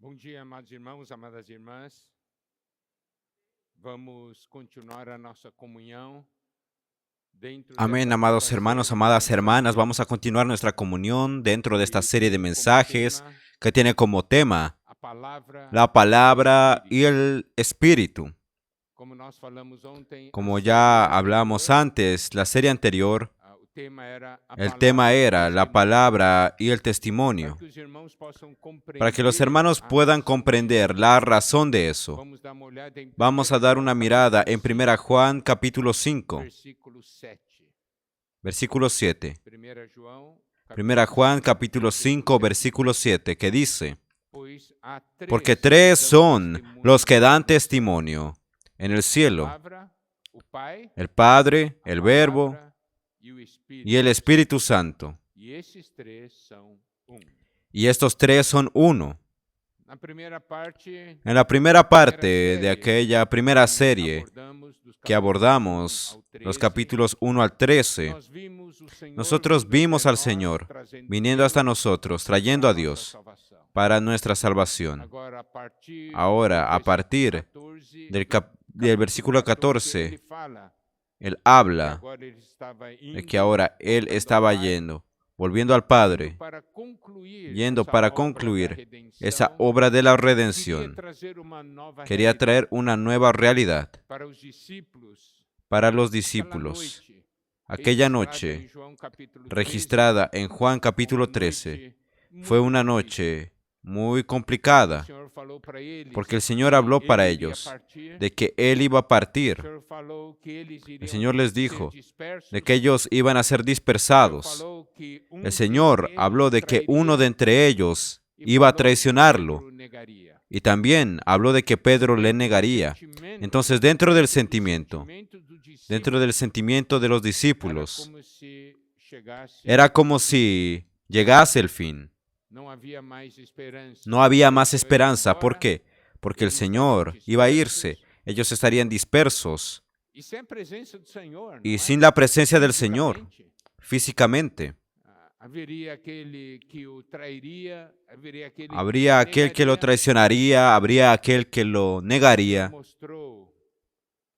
Bom dia, amados irmãos, amadas irmãs. Vamos continuar a nossa comunhão dentro Amén, dessa amados nova hermanos, série de amadas hermanas. Vamos mensagens a continuar nuestra comunión dentro de esta que serie de tem como mensajes tema que tiene como tema a palavra la e o palabra y Espírito. el espíritu. Como nós falamos ontem, a Como série ya hablamos anterior, antes, la serie anterior, o tema era a el tema palavra e o era la testemunho. palabra y el Para testimonio. que os irmãos possam Para que los compreender hermanos a puedan razão comprender disso, la razón de eso, vamos dar uma olhada em 1 vamos a dar João una mirada capítulo en 1 5, Juan capítulo 5, versículo 7. versículo 7. 1 João 1 Juan capítulo 5, 7. versículo 7, que dice: Pois há três Porque que tres dão son testemunho los que dan no céu: testimonio en el a cielo, palavra, o Pai, el Padre, a el Verbo palavra e o Espírito. y el Espíritu Santo. E esses três são Y estos tres son uno. Na primeira parte, En la primera parte de série aquella primera serie abordamos dos que capítulos 1 abordamos, ao 13, los capítulos 1 al 13, nós vimos o Senhor nosotros vindo vimos até al nós, Señor trazendo viniendo Deus hasta nosotros, para trayendo a a nossa Dios salvação. para nuestra salvación. Agora, Ahora, a partir del versículo 14, ele fala Él que habla agora ele estava de indo, que ahora Él voltando estaba ao Pai, yendo, volviendo al Padre, para concluir yendo essa para obra da concluir redenção, esa obra de la queria redención. trazer uma nova Quería traer realidade una nueva realidad para os discípulos. para los Aquela discípulos. noite, Aquella registrada noche, em João capítulo 13, registrada en Juan capítulo uma 13, noite fue muito una difícil. noche muy O complicada, Senhor falou para eles porque el Señor que habló para ele iria ellos partir. de que Él iba a O partir. Senhor falou que eles El iriam Señor les ser dijo dispersos. de que ellos iban a ser O Senhor dispersados. falou que El de Señor entre habló eles de que trairia, uno de entre ellos e iba a falou que traicionarlo. Pedro negaria. Y también habló de que Pedro le negaría. Entonces, dentro del sentimiento de los discípulos, era como si llegase el fin. Não havia mais esperança. No había más Ele esperanza. iba ¿Por embora, qué? Porque el eles Señor estariam iba a dispersos, irse. Ellos estarían dispersos e sem a presença do Senhor, y não é? sin la presencia del Señor Fisicamente. físicamente. Haveria aquele que o trairia, haveria aquele Habría que aquel que lo negaria. traicionaría, habría aquel que lo negaría. Mostrou,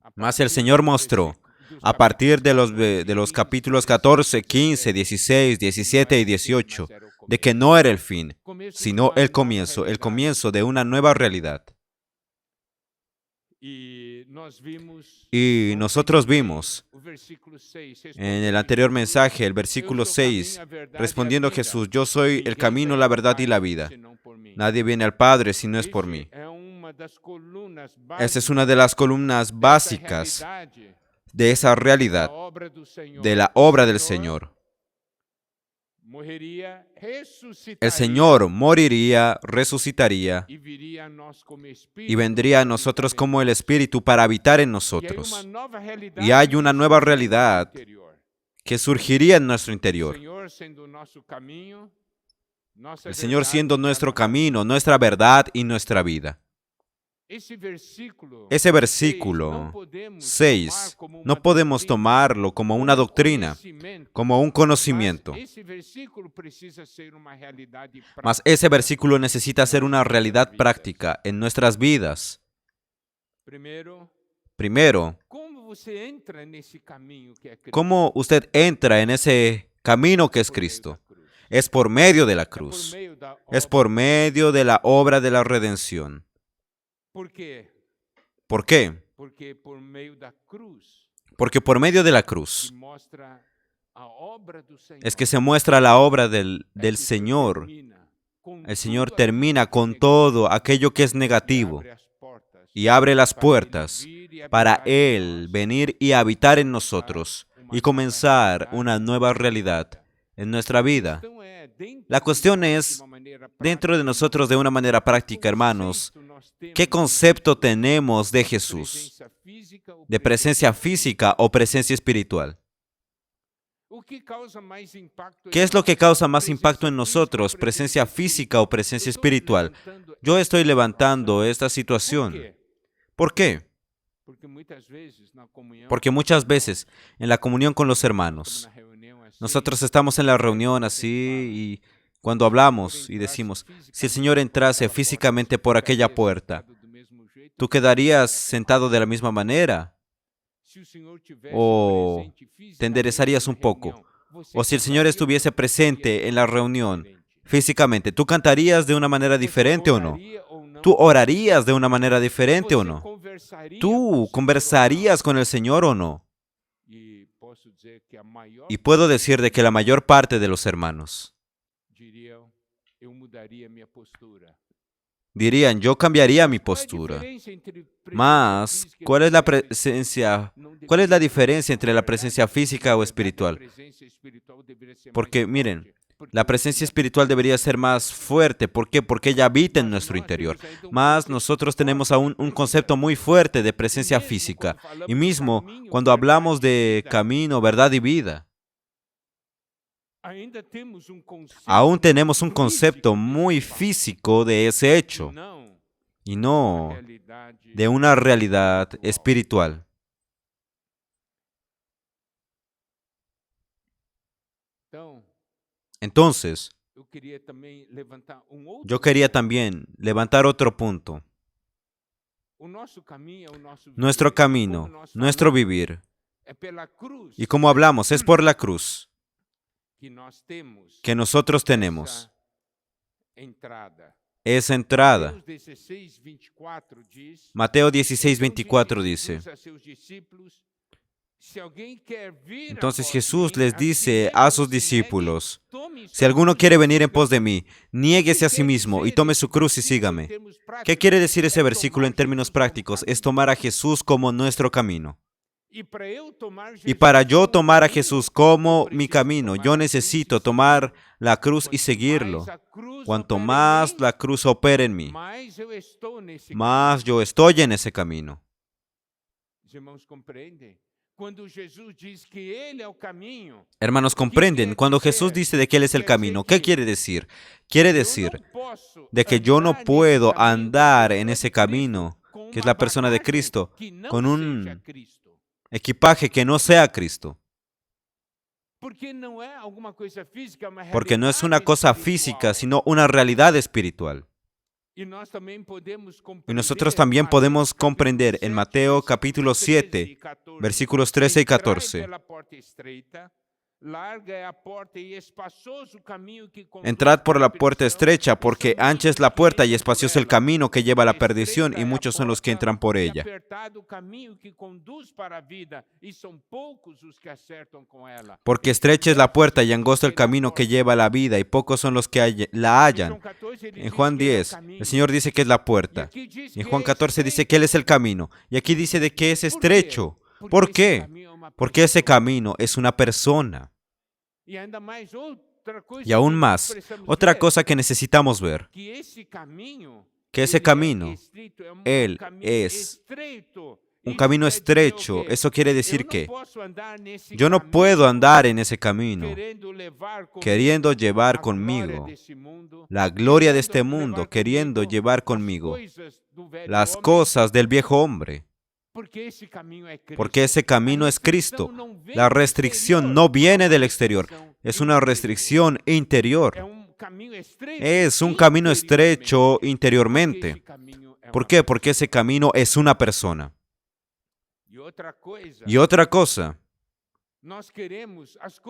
a Mas el partir Señor dos mostró versículos- a partir de los, capítulos de los 14, capítulos 15, 14, 15, 16, 17 y 18, de que no era el fin, sino el comienzo de una nueva realidad. E nós vimos Y ontem nosotros também vimos o versículo 6, en el respondendo anterior Jesus, mensaje, el "Eu versículo sou o caminho, 6, a verdade e a respondiendo vida. Jesús, yo soy el Ninguém camino, vem la ao verdad y Pai la vida. senão por mim." Nadie viene al Padre si no es por mí. Esse é uma das colunas Esa es básicas una de las columnas dessa básicas realidade, de esa da realidad, obra do Senhor. de la O obra del Senhor Señor. morreria, El ressuscitaria Señor moriría, resucitaría e viria a nós como Espírito y vendría a para nosotros habitar em como el nós. Espíritu para habitar en E aí uma nosotros. nova realidade Y hay una que nueva surge no nosso realidad interior. que surgiría en nuestro O interior. Senhor sendo o nosso caminho, nossa El Señor verdade siendo e nuestro nossa vida. camino, nuestra verdad y nuestra vida. Ese versículo Ese versículo 6 no podemos tomarlo como una doctrina, como un conocimiento. Mas ese versículo necesita ser una realidad práctica en nuestras vidas. Primero, ¿cómo usted entra en ese camino que es Cristo? Es por medio de la cruz. Es por medio de la obra de la redención. ¿Por qué? ¿Por qué? Porque por meio da cruz Porque por medio de la que cruz mostra a obra do Senhor. es que se muestra la obra del Señor. El Señor termina con todo aquello que es negativo y abre las puertas para Él venir y habitar en nosotros y comenzar una nueva realidad en nuestra vida. La cuestión es, dentro de nosotros de una manera práctica, hermanos, ¿qué concepto tenemos de Jesús? ¿De presencia física o presencia espiritual? ¿Qué es lo que causa más impacto en nosotros, presencia física o presencia espiritual? Yo estoy levantando esta situación. ¿Por qué? Porque muchas veces en la comunión con los hermanos, nosotros estamos en la reunión así Cuando hablamos y decimos, si el Señor entrase físicamente por aquella puerta, ¿tú quedarías sentado de la misma manera? ¿O te enderezarías un poco? O si el Señor estuviese presente en la reunión físicamente, ¿tú cantarías de una manera diferente o no? ¿Tú orarías de una manera diferente o no? ¿Tú conversarías con el Señor o no? Y puedo decir de que la mayor parte de los hermanos dirían, yo cambiaría mi postura. Mas, ¿cuál es la diferencia entre la presencia física o espiritual? Porque, miren, la presencia espiritual debería ser más fuerte. ¿Por qué? Porque ella habita en nuestro interior. Mas nosotros tenemos aún un concepto muy fuerte de presencia física. Y mismo cuando hablamos de camino, verdad y vida, aún tenemos un concepto muy físico de ese hecho y no de una realidad espiritual. Entonces, yo quería también levantar otro punto. Nuestro camino, nuestro vivir, y como hablamos, es por la cruz que nosotros tenemos esa entrada. Mateo 16:24 dice, entonces Jesús les dice a sus discípulos, si alguno quiere venir en pos de mí, niéguese a sí mismo y tome su cruz y sígame. ¿Qué quiere decir ese versículo en términos prácticos? Es tomar a Jesús como nuestro camino. Y para yo tomar a Jesús como mi camino, yo necesito tomar la cruz y seguirlo. Cuanto más la cruz opera en mí, más yo estoy en ese camino. Hermanos, comprenden, cuando Jesús dice de que Él es el camino, ¿qué quiere decir? Quiere decir de que yo no puedo andar en ese camino, que es la persona de Cristo, con un equipaje que no sea Cristo. Porque no es una cosa física, sino una realidad espiritual. Y nosotros también podemos comprender en Mateo capítulo 7, versículos 13 y 14. Entrad por la puerta estrecha, porque ancha es la puerta y espacioso el camino que lleva a la perdición, y muchos son los que entran por ella. Porque estrecha es la puerta y angosto el camino que lleva a la vida, y pocos son los que la hallan. En Juan 10, el Señor dice que es la puerta. Y en Juan 14 dice que Él es el camino. Y aquí dice de que es estrecho. ¿Por qué? Porque ese camino es una persona. Y aún más, otra cosa que necesitamos ver, que ese camino, Él es un camino estrecho. Eso quiere decir que yo no puedo andar en ese camino queriendo llevar conmigo la gloria de este mundo, queriendo llevar conmigo las cosas del viejo hombre. Porque ese camino es Cristo. La restricción no viene del exterior, es una restricción interior. Es un camino estrecho interiormente. ¿Por qué? Porque ese camino es una persona. Y otra cosa,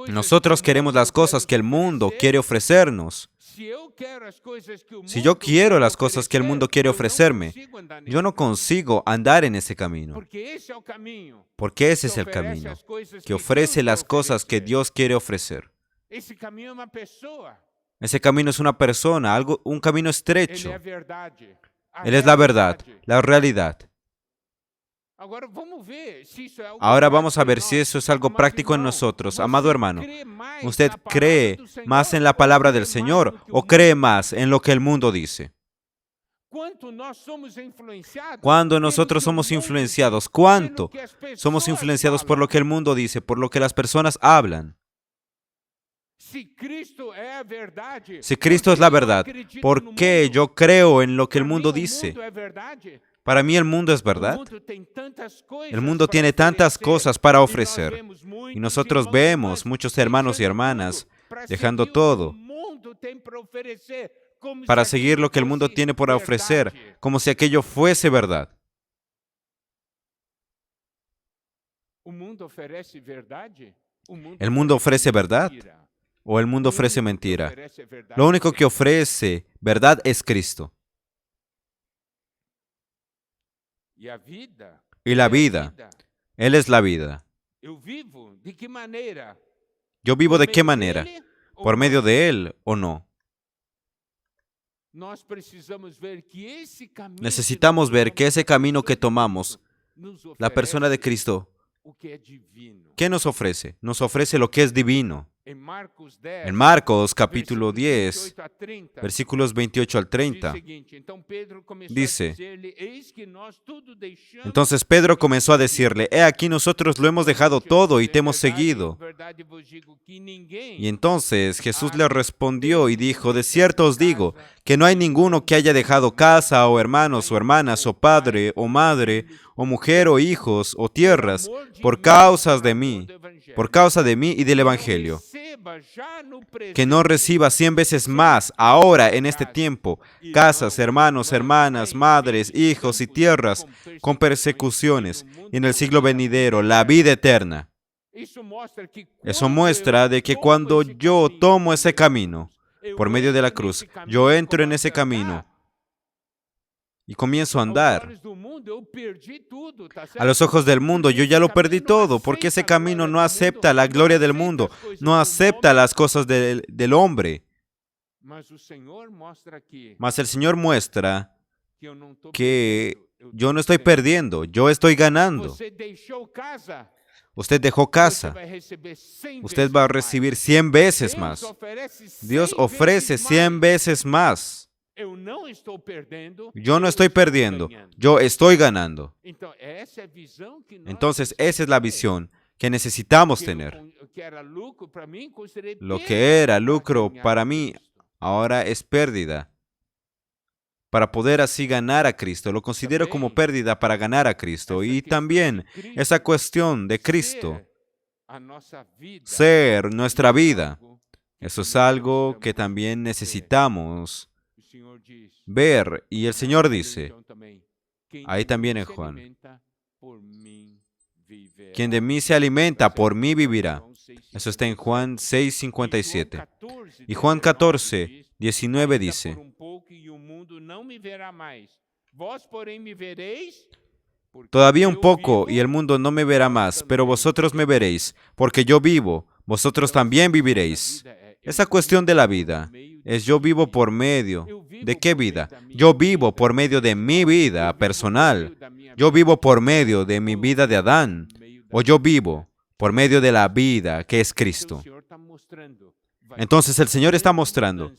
nosotros queremos las cosas que el mundo quiere ofrecernos. Si yo quiero las cosas que el mundo quiere ofrecerme, yo no consigo andar en ese camino. Porque ese es el camino que ofrece las cosas que Dios quiere ofrecer. Ese camino es una persona, un camino estrecho. Él es la verdad, la realidad. Ahora vamos a ver si eso es algo práctico en nosotros. Amado hermano, ¿usted cree más en la palabra del Señor o cree más en lo que el mundo dice? Cuando nosotros somos influenciados, ¿cuánto somos influenciados por lo que el mundo dice, por lo que las personas hablan? Si Cristo es la verdad, ¿por qué yo creo en lo que el mundo dice? Para mí el mundo es verdad. El mundo tiene tantas cosas para ofrecer. Y nosotros vemos muchos hermanos y hermanas dejando todo para seguir lo que el mundo tiene por ofrecer, como si aquello fuese verdad. ¿El mundo ofrece verdad o el mundo ofrece mentira? Lo único que ofrece verdad es Cristo. Y la vida, Él es la vida. ¿Yo vivo de qué manera? ¿Por medio de Él o no? Necesitamos ver que ese camino que tomamos, la persona de Cristo, ¿qué nos ofrece? Nos ofrece lo que es divino. En Marcos capítulo 10, versículos 28 al 30, dice, entonces Pedro comenzó a decirle, he aquí nosotros lo hemos dejado todo y te hemos seguido. Y entonces Jesús le respondió y dijo, de cierto os digo, que no hay ninguno que haya dejado casa o hermanos o hermanas o padre o madre o mujer o hijos o tierras por causa de mí y del Evangelio, que no reciba 100 veces más ahora en este tiempo, casas, hermanos, hermanas, madres, hijos y tierras, con persecuciones, y en el siglo venidero la vida eterna. Eso muestra de que cuando yo tomo ese camino, por medio de la cruz, yo entro en ese camino y comienzo a andar. A los ojos del mundo yo ya lo perdí todo, porque ese camino no acepta la gloria del mundo, no acepta las cosas del hombre. Mas el Señor muestra que yo no estoy perdiendo, yo estoy ganando. Usted dejó casa, usted va a recibir 100 veces más. Dios ofrece 100 veces más. Yo no estoy perdiendo, yo estoy ganando. Entonces, esa es la visión que necesitamos tener. Lo que era lucro para mí, ahora es pérdida. Para poder así ganar a Cristo, lo considero como pérdida para ganar a Cristo. Y también esa cuestión de Cristo, ser nuestra vida, eso es algo que también necesitamos ver. Y el Señor dice, ahí también en Juan, quien de mí se alimenta, por mí vivirá. Eso está en Juan 6:57. Y Juan 14:19 dice, todavía un poco y el mundo no me verá más, pero vosotros me veréis, porque yo vivo, vosotros también viviréis. Esa cuestión de la vida es yo vivo por medio. ¿De qué vida? Yo vivo por medio de mi vida personal. Yo vivo por medio de mi vida de Adán. O yo vivo por medio de la vida que es Cristo. Entonces el Señor está mostrando,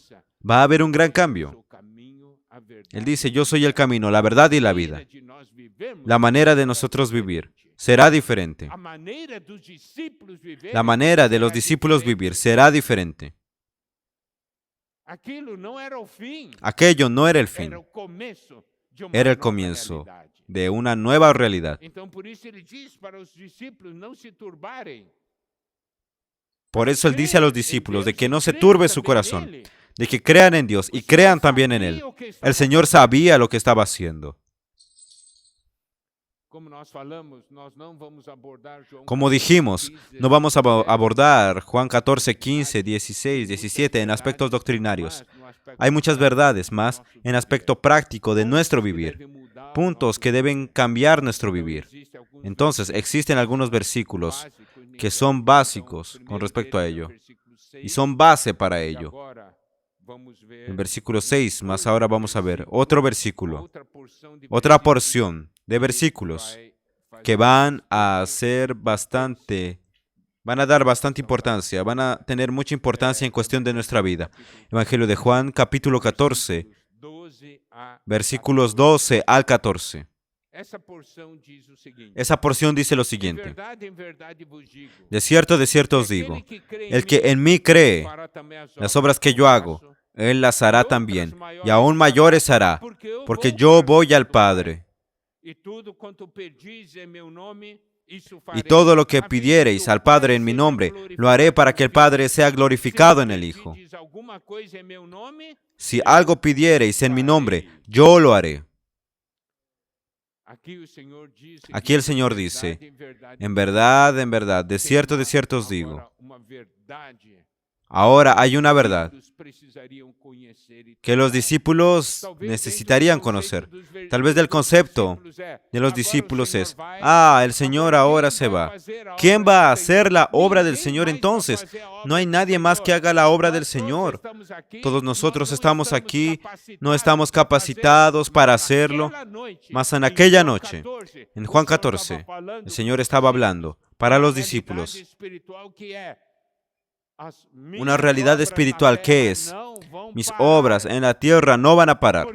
va a haber un gran cambio. Él dice, yo soy el camino, la verdad y la vida. La manera de nosotros vivir será diferente. La manera de los discípulos vivir será diferente. Aquello no era el fin, era el comienzo de una nueva realidad. Por eso Él dice a los discípulos de que no se turbe su corazón, de que crean en Dios y crean también en Él. El Señor sabía lo que estaba haciendo. Como dijimos, no vamos a abordar Juan 14, 15, 16, 17 en aspectos doctrinarios. Hay muchas verdades más en aspecto práctico de nuestro vivir, puntos que deben cambiar nuestro vivir. Entonces, existen algunos versículos que son básicos con respecto a ello y son base para ello. El versículo 6, más ahora vamos a ver otro versículo, otra porción de versículos que van a dar bastante importancia, van a tener mucha importancia en cuestión de nuestra vida. Evangelio de Juan, capítulo 14, versículos 12 al 14. Esa porción dice lo siguiente: de cierto os digo, el que en mí cree, las obras que yo hago, Él las hará también, y aún mayores hará, porque yo voy al Padre. Y todo lo que pidiereis al Padre en mi nombre, lo haré para que el Padre sea glorificado en el Hijo. Si algo pidiereis en mi nombre, yo lo haré. Aquí el Señor dice, en verdad, de cierto os digo. Ahora hay una verdad que los discípulos necesitarían conocer. Tal vez el concepto de los discípulos es, el Señor ahora se va. ¿Quién va a hacer la obra del Señor entonces? No hay nadie más que haga la obra del Señor. Todos nosotros estamos aquí, no estamos capacitados para hacerlo. Mas en aquella noche, en Juan 14, el Señor estaba hablando para los discípulos. Una realidad espiritual que es, mis obras en la tierra no van a parar,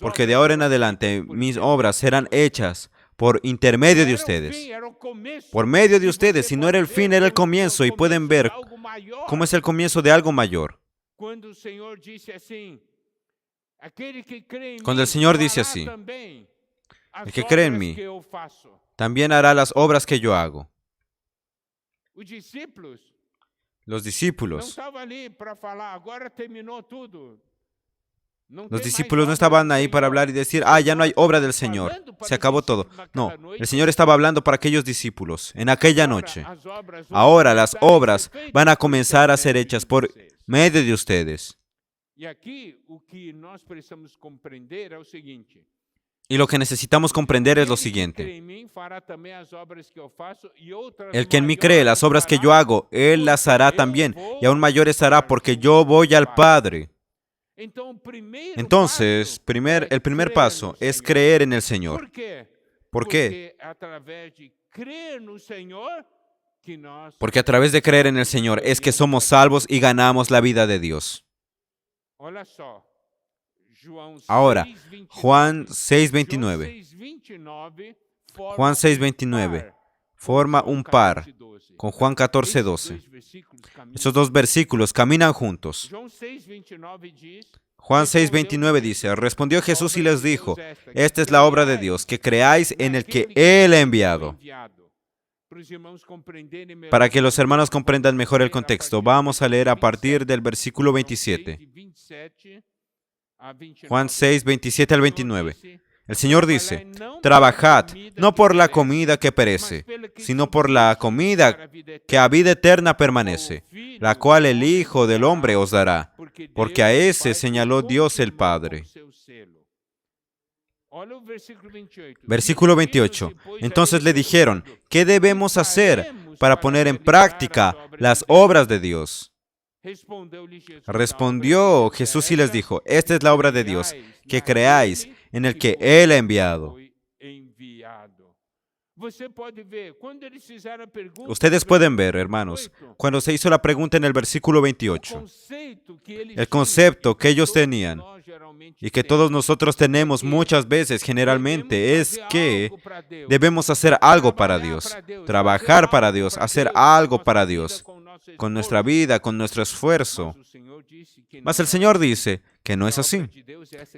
porque de ahora en adelante mis obras serán hechas por intermedio de ustedes, por medio de ustedes. Si no era el fin, era el comienzo, y pueden ver cómo es el comienzo de algo mayor. Cuando el Señor dice así, el que cree en mí, también hará las obras que yo hago. Los discípulos no estaban ahí para hablar y decir, ya no hay obra del Señor, se acabó todo. No, el Señor estaba hablando para aquellos discípulos en aquella noche. Ahora las obras van a comenzar a ser hechas por medio de ustedes. Y lo que necesitamos comprender es lo siguiente. El que en mí cree, las obras que yo hago, Él las hará también, y aún mayores hará, porque yo voy al Padre. Entonces, el primer paso es creer en el Señor. ¿Por qué? Porque a través de creer en el Señor es que somos salvos y ganamos la vida de Dios. Ahora, Juan 6:29. Juan 6:29 forma un par con Juan 14:12. Esos dos versículos caminan juntos. Juan 6:29 dice, respondió Jesús y les dijo, esta es la obra de Dios, que creáis en el que Él ha enviado. Para que los hermanos comprendan mejor el contexto, vamos a leer a partir del versículo 27. Juan 6, 27 al 29. El Señor dice, trabajad, no por la comida que perece, sino por la comida que a vida eterna permanece, la cual el Hijo del Hombre os dará, porque a ese señaló Dios el Padre. Versículo 28. Entonces le dijeron, ¿qué debemos hacer para poner en práctica las obras de Dios? Respondió Jesús y les dijo, esta es la obra de Dios, que creáis en el que Él ha enviado. Ustedes pueden ver, hermanos, cuando se hizo la pregunta en el versículo 28, el concepto que ellos tenían y que todos nosotros tenemos muchas veces, generalmente, es que debemos hacer algo para Dios, trabajar para Dios, hacer algo para Dios, con nuestra vida, con nuestro esfuerzo. Mas el Señor dice que no es así,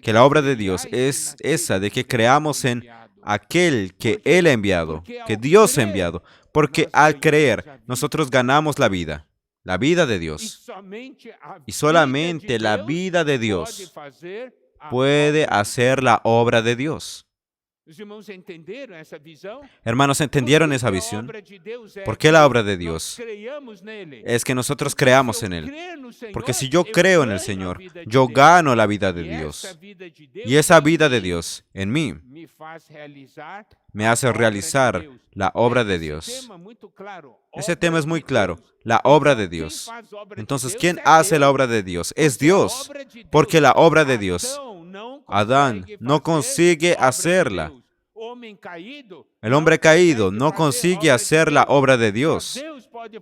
que la obra de Dios es esa de que creamos en aquel que Él ha enviado, que Dios ha enviado, porque al creer nosotros ganamos la vida de Dios. Y solamente la vida de Dios puede hacer la obra de Dios. Hermanos, ¿entendieron esa visión? ¿Por qué la obra de Dios? Es que nosotros creamos en Él. Porque si yo creo en el Señor, yo gano la vida de Dios. Y esa vida de Dios en mí me hace realizar la obra de Dios. Ese tema es muy claro, la obra de Dios. Entonces, ¿quién hace la obra de Dios? Es Dios, porque la obra de Dios, Adán no consigue hacerla. El hombre caído no consigue hacer la obra de Dios.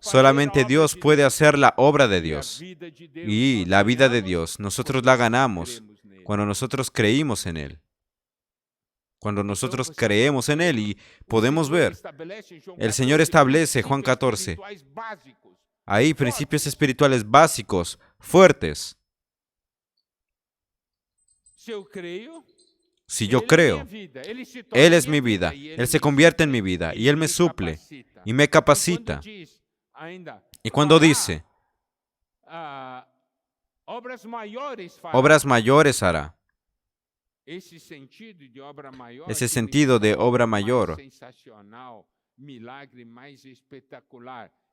Solamente Dios puede hacer la obra de Dios. Y la vida de Dios, nosotros la ganamos cuando nosotros creímos en Él. Cuando nosotros creemos en Él y podemos ver, el Señor establece, Juan 14, ahí principios espirituales básicos, fuertes. Si yo creo, Él es mi vida, Él se convierte en mi vida y Él me suple y me capacita. Y cuando dice, obras mayores hará, ese sentido de obra mayor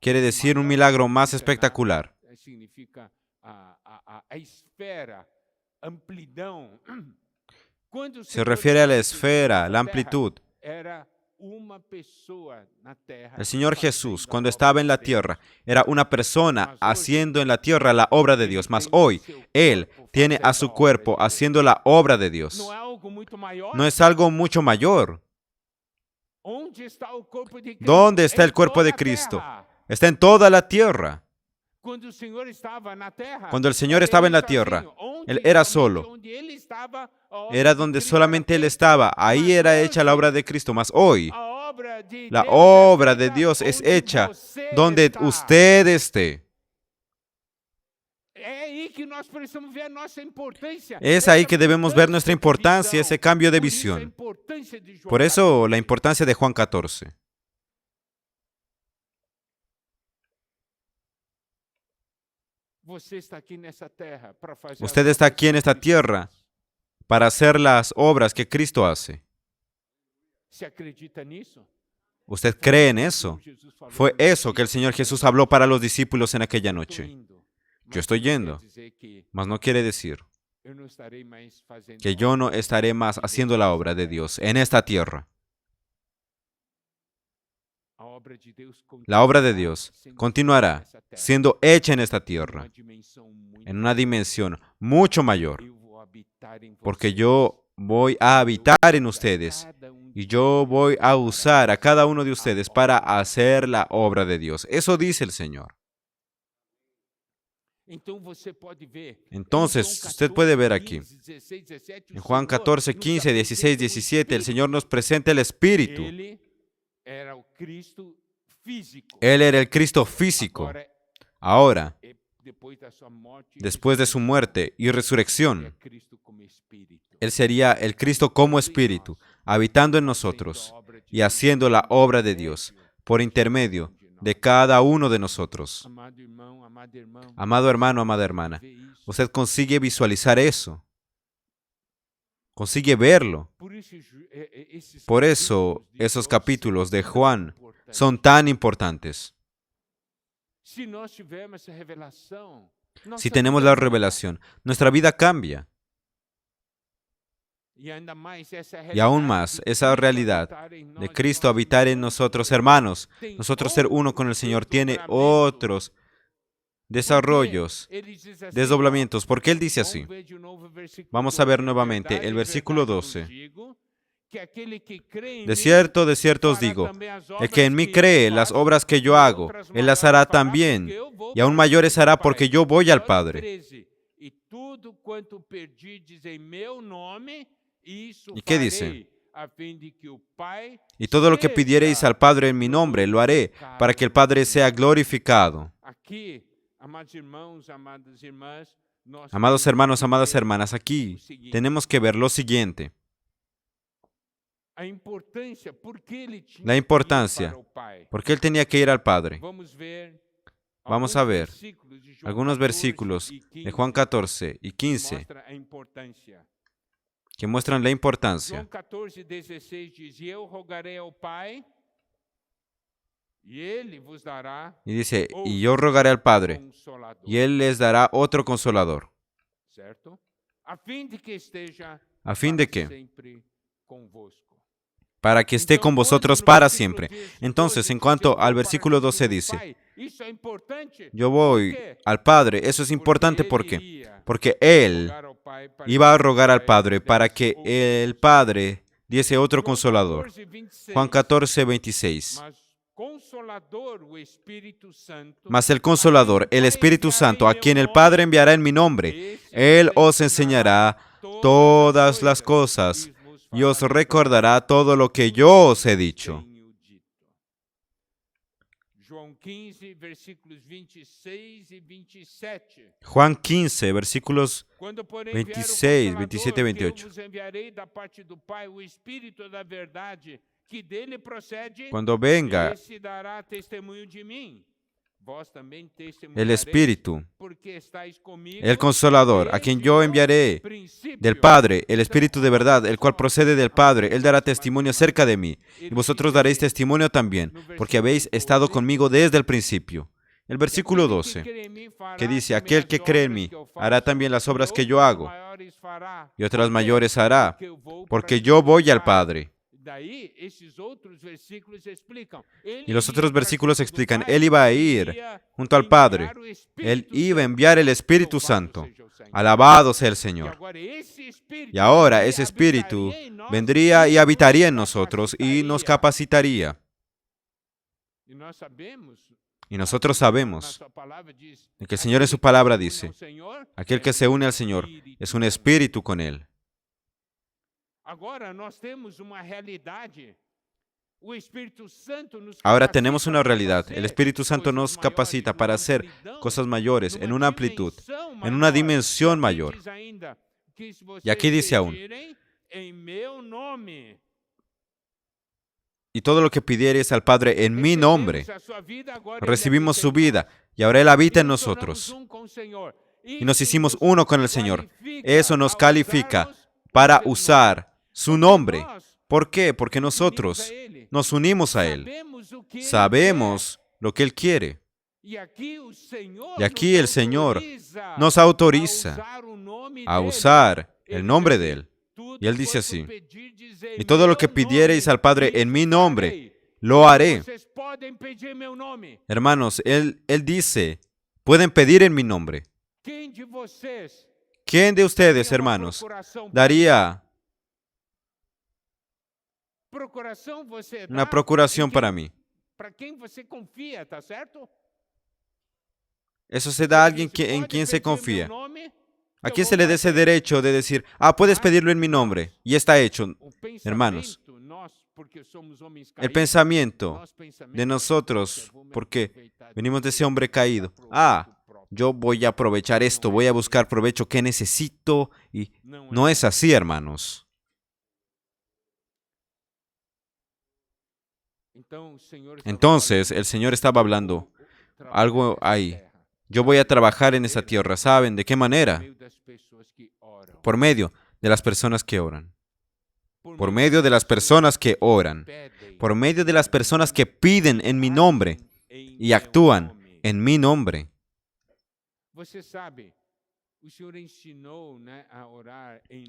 quiere decir un milagro más espectacular. Se refiere a la esfera, la amplitud. El Señor Jesús, cuando estaba en la tierra, era una persona haciendo en la tierra la obra de Dios. Mas hoy, Él tiene a su cuerpo haciendo la obra de Dios. No es algo mucho mayor. ¿Dónde está el cuerpo de Cristo? Está en toda la tierra. Cuando el Señor estaba en la tierra, Él era solo. Era donde solamente Él estaba. Ahí era hecha la obra de Cristo. Mas hoy, la obra de Dios es hecha donde usted esté. Es ahí que debemos ver nuestra importancia, ese cambio de visión. Por eso, la importancia de Juan 14. Usted está aquí en esta tierra para hacer las obras que Cristo hace. ¿Usted cree en eso? Fue eso que el Señor Jesús habló para los discípulos en aquella noche. Yo estoy yendo, mas no quiere decir que yo no estaré más haciendo la obra de Dios en esta tierra. La obra de Dios continuará siendo hecha en esta tierra, en una dimensión mucho mayor, porque yo voy a habitar en ustedes y yo voy a usar a cada uno de ustedes para hacer la obra de Dios. Eso dice el Señor. Entonces, usted puede ver aquí, en Juan 14, 15, 16, 17, el Señor nos presenta el Espíritu. Él era el Cristo físico. Ahora, después de su muerte y resurrección, Él sería el Cristo como Espíritu, habitando en nosotros y haciendo la obra de Dios por intermedio de cada uno de nosotros. Amado hermano, amada hermana, usted consigue visualizar eso. Consigue verlo. Por eso, esos capítulos de Juan son tan importantes. Si tenemos la revelación, nuestra vida cambia. Y aún más, esa realidad de Cristo habitar en nosotros, hermanos, nosotros ser uno con el Señor, tiene otros desarrollos, desdoblamientos. ¿Por qué Él dice así? Vamos a ver nuevamente el versículo 12. De cierto os digo, el que en mí cree las obras que yo hago, Él las hará también, y aún mayores hará porque yo voy al Padre. ¿Y qué dice? Y todo lo que pidiereis al Padre en mi nombre, lo haré, para que el Padre sea glorificado. Amados hermanos, amadas hermanas, aquí tenemos que ver lo siguiente. La importancia. ¿Por qué Él tenía que ir al Padre? Vamos a ver algunos versículos de Juan 14 y 15 que muestran la importancia. João 14:16 diz: Eu rogarei ao Pai, Y dice, y yo rogaré al Padre, y Él les dará otro consolador. ¿A fin de qué? Para que esté con vosotros para siempre. Entonces, en cuanto al versículo 12 dice, yo voy al Padre. Eso es importante, ¿por qué? Porque Él iba a rogar al Padre para que el Padre diese otro consolador. Juan 14, 26. Mas el Consolador, el Espíritu Santo, a quien el Padre enviará en mi nombre, Él os enseñará todas las cosas y os recordará todo lo que yo os he dicho. Juan 15, versículos 26, 27 y 28. Cuando venga el Espíritu, el Consolador, a quien yo enviaré del Padre, el Espíritu de verdad, el cual procede del Padre, Él dará testimonio acerca de mí, y vosotros daréis testimonio también, porque habéis estado conmigo desde el principio. El versículo 12, que dice, aquel que cree en mí, hará también las obras que yo hago, y otras mayores hará, porque yo voy al Padre. Y los otros versículos explican, Él iba a ir junto al Padre. Él iba a enviar el Espíritu Santo. Alabado sea el Señor. Y ahora ese Espíritu vendría y habitaría en nosotros y nos capacitaría. Y nosotros sabemos que el Señor en su palabra dice, aquel que se une al Señor es un espíritu con Él. Ahora tenemos una realidad. El Espíritu Santo nos capacita para hacer cosas mayores, en una amplitud, en una dimensión mayor. Y aquí dice aún, y todo lo que pidiereis al Padre en mi nombre, recibimos su vida, y ahora Él habita en nosotros. Y nos hicimos uno con el Señor. Eso nos califica para usar su nombre. ¿Por qué? Porque nosotros nos unimos a Él. Sabemos lo que Él quiere. Y aquí el Señor nos autoriza a usar el nombre de Él. Y Él dice así, y todo lo que pidiereis al Padre en mi nombre, lo haré. Hermanos, Él dice, pueden pedir en mi nombre. ¿Quién de ustedes, hermanos, daría una procuración para mí? Eso se da a alguien en quien se confía. ¿A quién se le da ese derecho de decir, puedes pedirlo en mi nombre? Y está hecho. Hermanos, el pensamiento de nosotros, porque venimos de ese hombre caído. Yo voy a aprovechar esto, voy a buscar provecho que necesito. Y no es así, hermanos. Entonces, el Señor estaba hablando algo ahí. Yo voy a trabajar en esa tierra. ¿Saben de qué manera? Por medio de las personas que oran. Por medio de las personas que oran. Por medio de las personas que piden en mi nombre y actúan en mi nombre.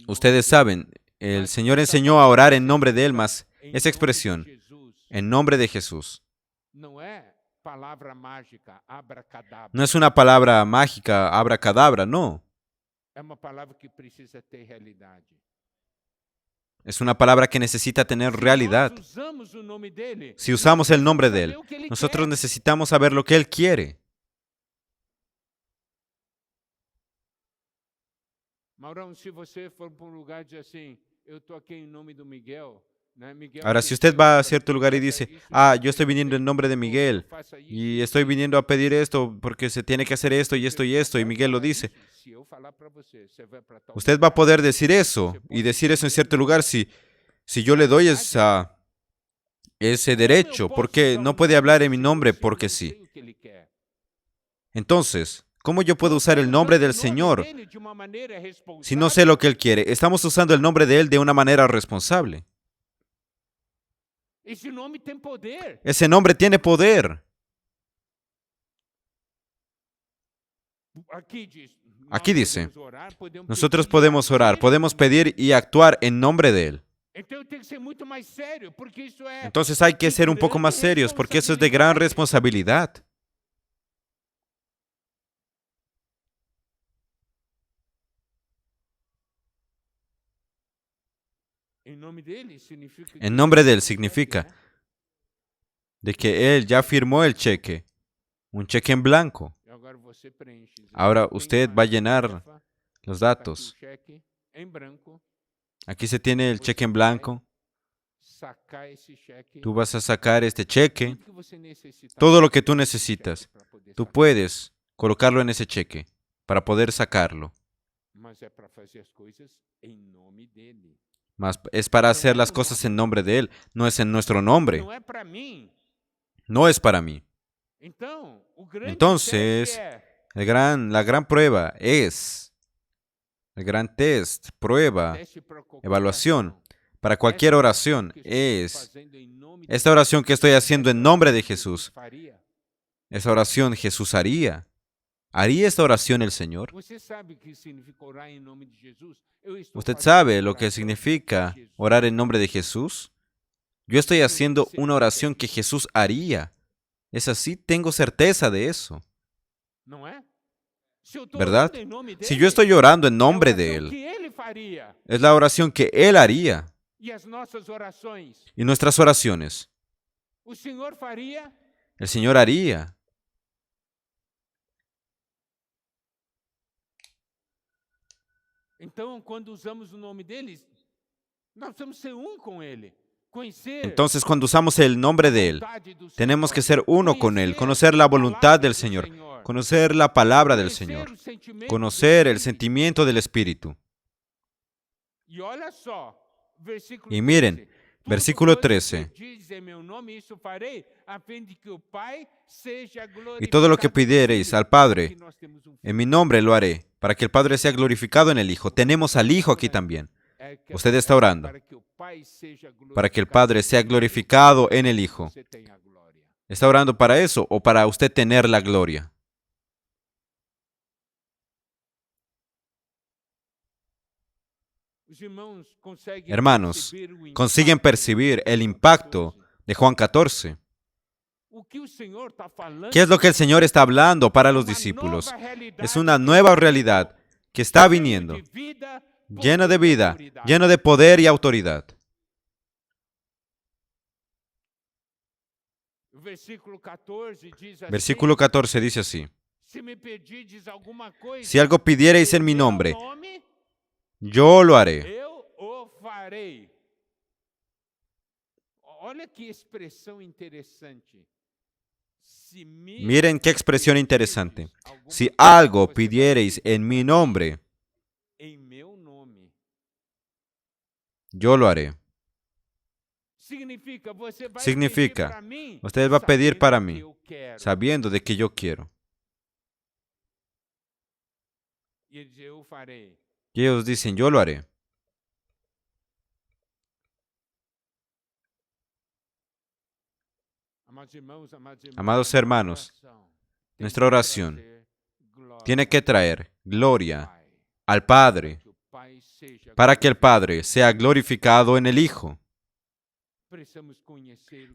Ustedes saben, el Señor enseñó a orar en nombre de Él, más esa expresión, en nombre de Jesús. No es una palabra mágica, abracadabra, no. Es una palabra que necesita tener realidad. Si usamos el nombre de Él, nosotros necesitamos saber lo que Él quiere. Ahora, si usted va a cierto lugar y dice, yo estoy viniendo en nombre de Miguel y estoy viniendo a pedir esto porque se tiene que hacer esto y esto y esto, y Miguel lo dice, usted va a poder decir eso y decir eso en cierto lugar si yo le doy ese derecho, porque no puede hablar en mi nombre porque sí. Entonces, ¿cómo yo puedo usar el nombre del Señor si no sé lo que Él quiere? Estamos usando el nombre de Él de una manera responsable. Ese nombre tiene poder. Aquí dice, nosotros podemos orar, podemos pedir y actuar en nombre de Él. Entonces hay que ser un poco más serios porque eso es de gran responsabilidad. En nombre de Él significa de que Él ya firmó el cheque, un cheque en blanco. Ahora usted va a llenar los datos. Aquí se tiene el cheque en blanco. Tú vas a sacar este cheque, todo lo que tú necesitas. Tú puedes colocarlo en ese cheque para poder sacarlo. Mas es para hacer las cosas en nombre de Él, no es en nuestro nombre. No es para mí. Entonces, la gran prueba es, el gran test, prueba, evaluación, para cualquier oración es, esta oración que estoy haciendo en nombre de Jesús, esa oración Jesús haría. ¿Haría esta oración el Señor? ¿Usted sabe lo que significa orar en nombre de Jesús? Yo estoy haciendo una oración que Jesús haría. Es así, tengo certeza de eso. ¿Verdad? Si yo estoy orando en nombre de Él, es la oración que Él haría. Y nuestras oraciones, el Señor haría. Entonces, cuando usamos el nombre de Él, tenemos que ser uno con Él, conocer la voluntad del Señor, conocer la palabra del Señor, conocer el sentimiento del Espíritu. Y miren, versículo 13. Y todo lo que pidiereis al Padre, en mi nombre lo haré, para que el Padre sea glorificado en el Hijo. Tenemos al Hijo aquí también. Usted está orando para que el Padre sea glorificado en el Hijo. ¿Está orando para eso o para usted tener la gloria? Hermanos, ¿consiguen percibir el impacto de Juan 14? ¿Qué es lo que el Señor está hablando para los discípulos? Es una nueva realidad que está viniendo, llena de vida, llena de poder y autoridad. Versículo 14 dice así: si algo pidiereis en mi nombre, yo lo haré. Miren qué expresión interesante. Si algo pidiereis en mi nombre, yo lo haré. Significa, usted va a pedir para mí, sabiendo de que yo quiero. Y ellos dicen, yo lo haré. Amados hermanos, nuestra oración tiene que traer gloria al Padre, para que el Padre sea glorificado en el Hijo.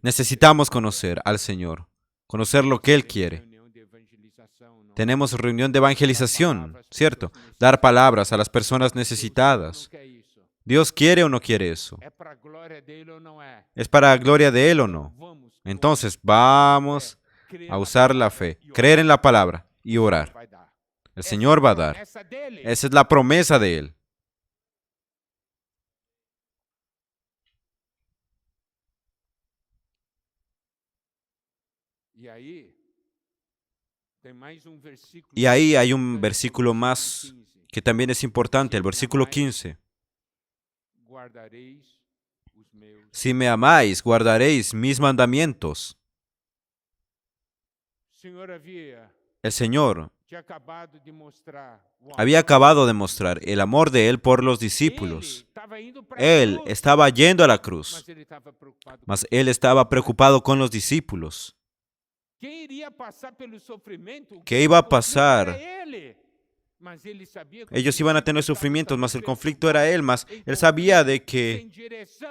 Necesitamos conocer al Señor, conocer lo que Él quiere. Tenemos reunión de evangelización, ¿cierto? Dar palabras a las personas necesitadas. ¿Dios quiere o no quiere eso? ¿Es para la gloria de Él o no? Entonces vamos a usar la fe, creer en la palabra y orar. El Señor va a dar. Esa es la promesa de Él. Y ahí hay un versículo más que también es importante, el versículo 15. Si me amáis, guardaréis mis mandamientos. El Señor había acabado de mostrar el amor de Él por los discípulos. Él estaba yendo a la cruz, mas Él estaba preocupado con los discípulos. ¿Qué iba a pasar? Ellos iban a tener sufrimientos, mas el conflicto era Él, mas Él sabía de que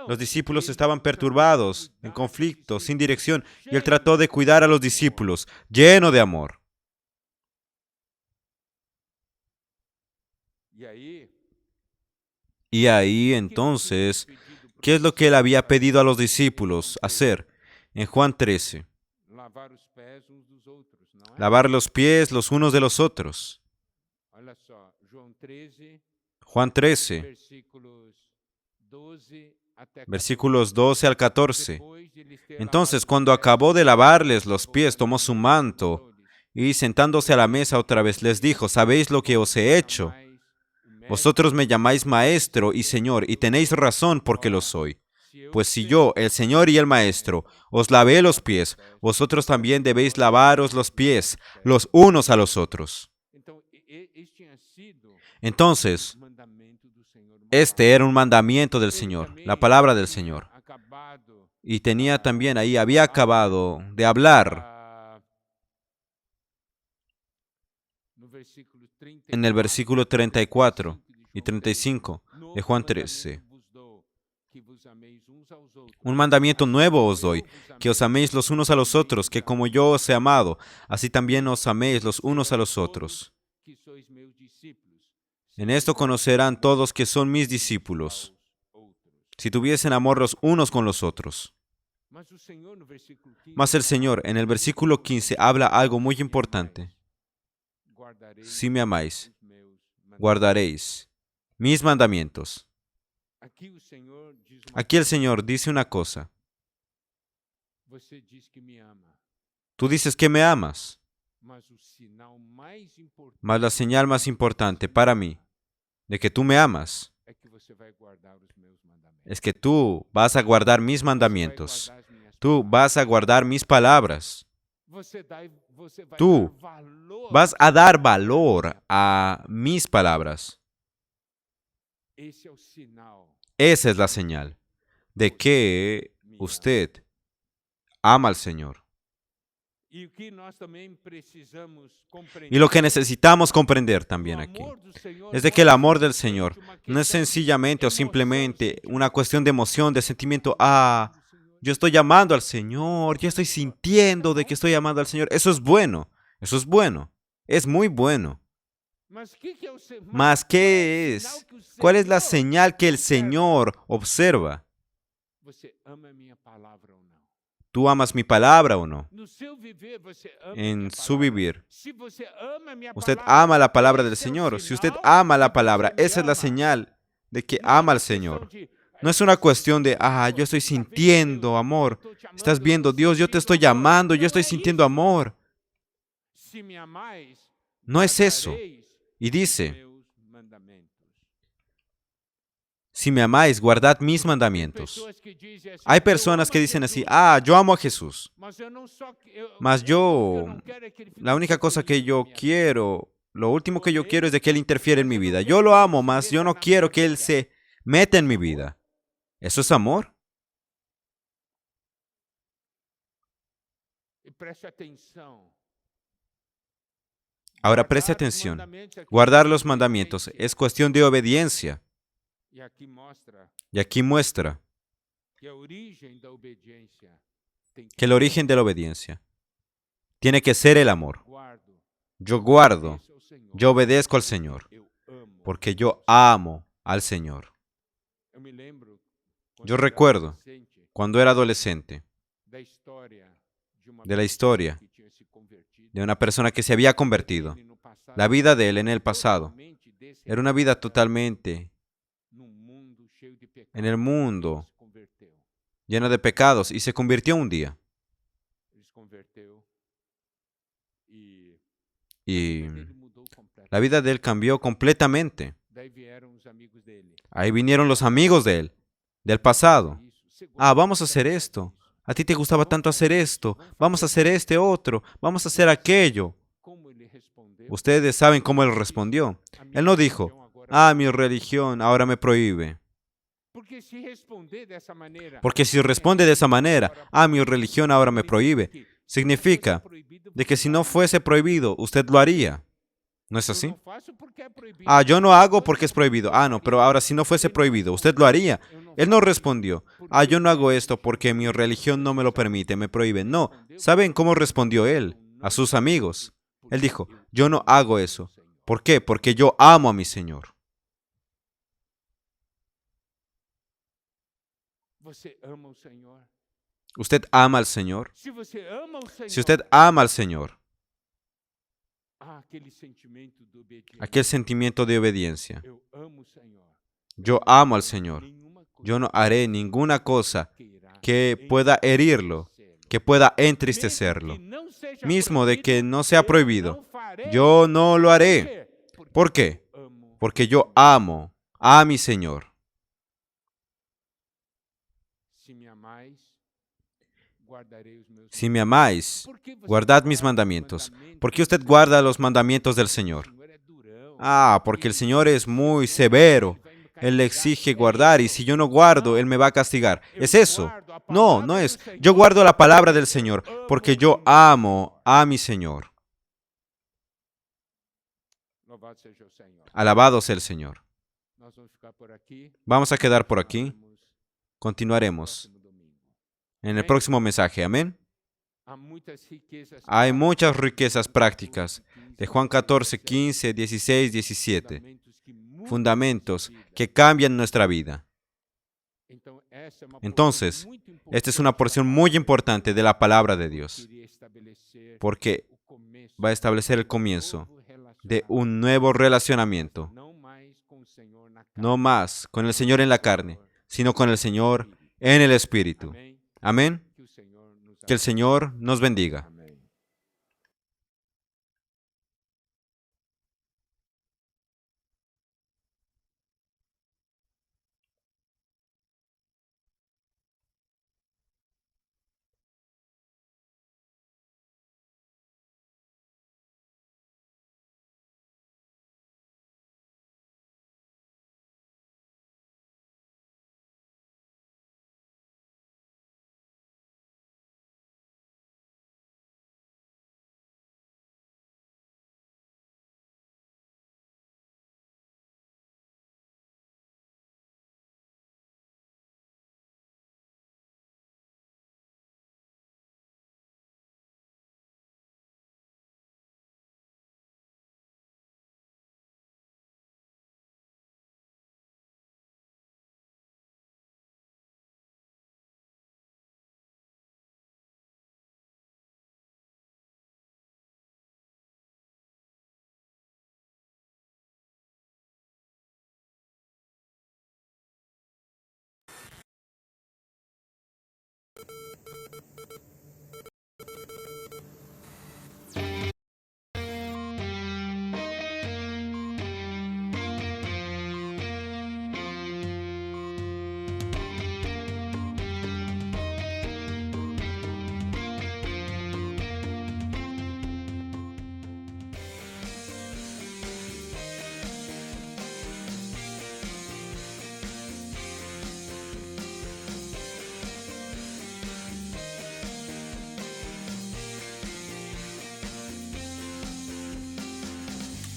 los discípulos estaban perturbados, en conflicto, sin dirección, y Él trató de cuidar a los discípulos, lleno de amor. Y ahí entonces, ¿qué es lo que Él había pedido a los discípulos hacer? En Juan 13. Lavar los pies los unos de los otros. Juan 13, Versículos 12 al 14. Entonces, cuando acabó de lavarles los pies, tomó su manto y, sentándose a la mesa otra vez, les dijo: ¿Sabéis lo que os he hecho? Vosotros me llamáis maestro y señor, y tenéis razón porque lo soy. Pues si yo, el Señor y el Maestro, os lavé los pies, vosotros también debéis lavaros los pies los unos a los otros. Entonces, este era un mandamiento del Señor, la palabra del Señor. Y tenía también ahí, había acabado de hablar en el versículo 34 y 35 de Juan 13. Un mandamiento nuevo os doy, que os améis los unos a los otros, que como yo os he amado, así también os améis los unos a los otros. En esto conocerán todos que son mis discípulos, si tuviesen amor los unos con los otros. Mas el Señor, en el versículo 15, habla algo muy importante. Si me amáis, guardaréis mis mandamientos. Aquí el Señor dice una cosa. Tú dices que me amas, mas la señal más importante para mí de que tú me amas es que tú vas a guardar mis mandamientos. Tú vas a guardar mis palabras. Tú vas a dar valor a mis palabras. Esa es la señal de que usted ama al Señor. Y lo que necesitamos comprender también aquí es de que el amor del Señor no es sencillamente o simplemente una cuestión de emoción, de sentimiento. Yo estoy amando al Señor, yo estoy sintiendo de que estoy amando al Señor. Eso es bueno, es muy bueno. Mas, ¿qué es? ¿Cuál es la señal que el Señor observa? ¿Tú amas mi palabra o no? En su vivir, usted ama la palabra del Señor. Si usted ama la palabra, esa es la señal de que ama al Señor. No es una cuestión de, yo estoy sintiendo amor. Estás viendo, Dios, yo te estoy llamando, yo estoy sintiendo amor. No es eso. Y dice, si me amáis, guardad mis mandamientos. Hay personas que dicen así, yo amo a Jesús, mas la única cosa que yo quiero, lo último que yo quiero es de que Él interfiera en mi vida. Yo lo amo, mas yo no quiero que Él se meta en mi vida. ¿Eso es amor? Ahora preste atención. Guardar los mandamientos es cuestión de obediencia. Y aquí muestra que el origen de la obediencia tiene que ser el amor. Yo guardo, yo obedezco al Señor, porque yo amo al Señor. Yo recuerdo, cuando era adolescente, de la historia de una persona que se había convertido. La vida de él en el pasado era una vida totalmente en el mundo, llena de pecados, y se convirtió un día. Y la vida de él cambió completamente. Ahí vinieron los amigos de él, del pasado. Vamos a hacer esto. A ti te gustaba tanto hacer esto. Vamos a hacer este otro. Vamos a hacer aquello. Ustedes saben cómo él respondió. Él no dijo, mi religión ahora me prohíbe. Porque si responde de esa manera, mi religión ahora me prohíbe, significa de que si no fuese prohibido, usted lo haría. ¿No es así? Yo no hago porque es prohibido. No, pero ahora si no fuese prohibido, usted lo haría. Él no respondió, yo no hago esto porque mi religión no me lo permite, me prohíbe. No, ¿saben cómo respondió él a sus amigos? Él dijo, yo no hago eso. ¿Por qué? Porque yo amo a mi Señor. ¿Usted ama al Señor? Si usted ama al Señor, aquel sentimiento de obediencia. Yo amo al Señor. Yo no haré ninguna cosa que pueda herirlo, que pueda entristecerlo. Mismo de que no sea prohibido, yo no lo haré. ¿Por qué? Porque yo amo a mi Señor. Si me amáis, guardad mis mandamientos. ¿Por qué usted guarda los mandamientos del Señor? Porque el Señor es muy severo. Él le exige guardar y si yo no guardo, Él me va a castigar. ¿Es eso? No, no es. Yo guardo la palabra del Señor porque yo amo a mi Señor. Alabado sea el Señor. Vamos a quedar por aquí. Continuaremos en el próximo mensaje. Amén. Hay muchas riquezas prácticas de Juan 14, 15, 16, 17. Fundamentos que cambian nuestra vida. Entonces, esta es una porción muy importante de la palabra de Dios, porque va a establecer el comienzo de un nuevo relacionamiento, no más con el Señor en la carne, sino con el Señor en el Espíritu. Amén. Que el Señor nos bendiga.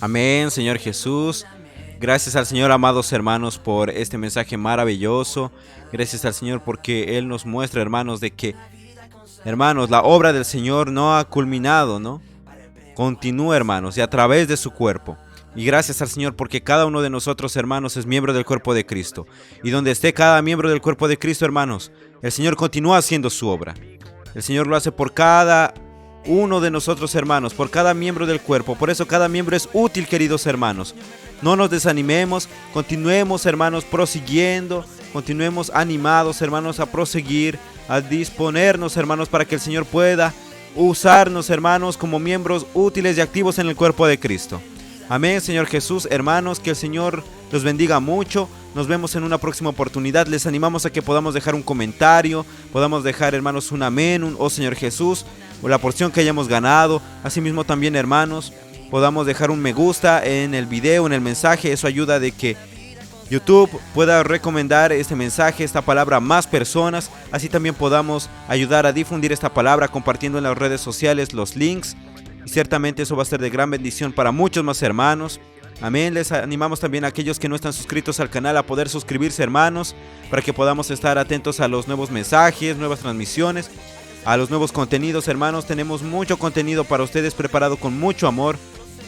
Amén, Señor Jesús. Gracias al Señor, amados hermanos, por este mensaje maravilloso. Gracias al Señor porque Él nos muestra, hermanos, de que, hermanos, la obra del Señor no ha culminado, ¿no? Continúa, hermanos, y a través de su cuerpo. Y gracias al Señor porque cada uno de nosotros, hermanos, es miembro del cuerpo de Cristo. Y donde esté cada miembro del cuerpo de Cristo, hermanos, el Señor continúa haciendo su obra. El Señor lo hace por cada uno de nosotros, hermanos, por cada miembro del cuerpo. Por eso cada miembro es útil, queridos hermanos. No nos desanimemos, continuemos, hermanos, prosiguiendo, continuemos animados, hermanos, a proseguir, a disponernos, hermanos, para que el Señor pueda usarnos, hermanos, como miembros útiles y activos en el cuerpo de Cristo. Amén, Señor Jesús. Hermanos, que el Señor los bendiga mucho. Nos vemos en una próxima oportunidad. Les animamos a que podamos dejar un comentario, podamos dejar, hermanos, un amén, un oh Señor Jesús, o la porción que hayamos ganado. Asimismo también, hermanos, podamos dejar un me gusta en el video, en el mensaje. Eso ayuda de que YouTube pueda recomendar este mensaje, esta palabra a más personas. Así también podamos ayudar a difundir esta palabra compartiendo en las redes sociales los links. Y ciertamente eso va a ser de gran bendición para muchos más hermanos. Amén. Les animamos también a aquellos que no están suscritos al canal a poder suscribirse, hermanos, para que podamos estar atentos a los nuevos mensajes, nuevas transmisiones, a los nuevos contenidos, hermanos. Tenemos mucho contenido para ustedes preparado con mucho amor.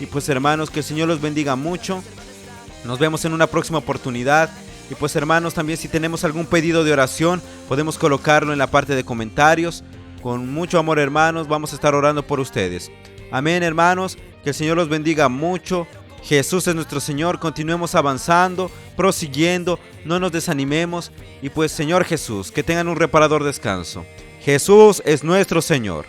Y pues, hermanos, que el Señor los bendiga mucho. Nos vemos en una próxima oportunidad. Y pues, hermanos, también si tenemos algún pedido de oración, podemos colocarlo en la parte de comentarios. Con mucho amor, hermanos, vamos a estar orando por ustedes. Amén, hermanos. Que el Señor los bendiga mucho. Jesús es nuestro Señor. Continuemos avanzando, prosiguiendo, no nos desanimemos. Y pues, Señor Jesús, que tengan un reparador descanso. Jesús es nuestro Señor.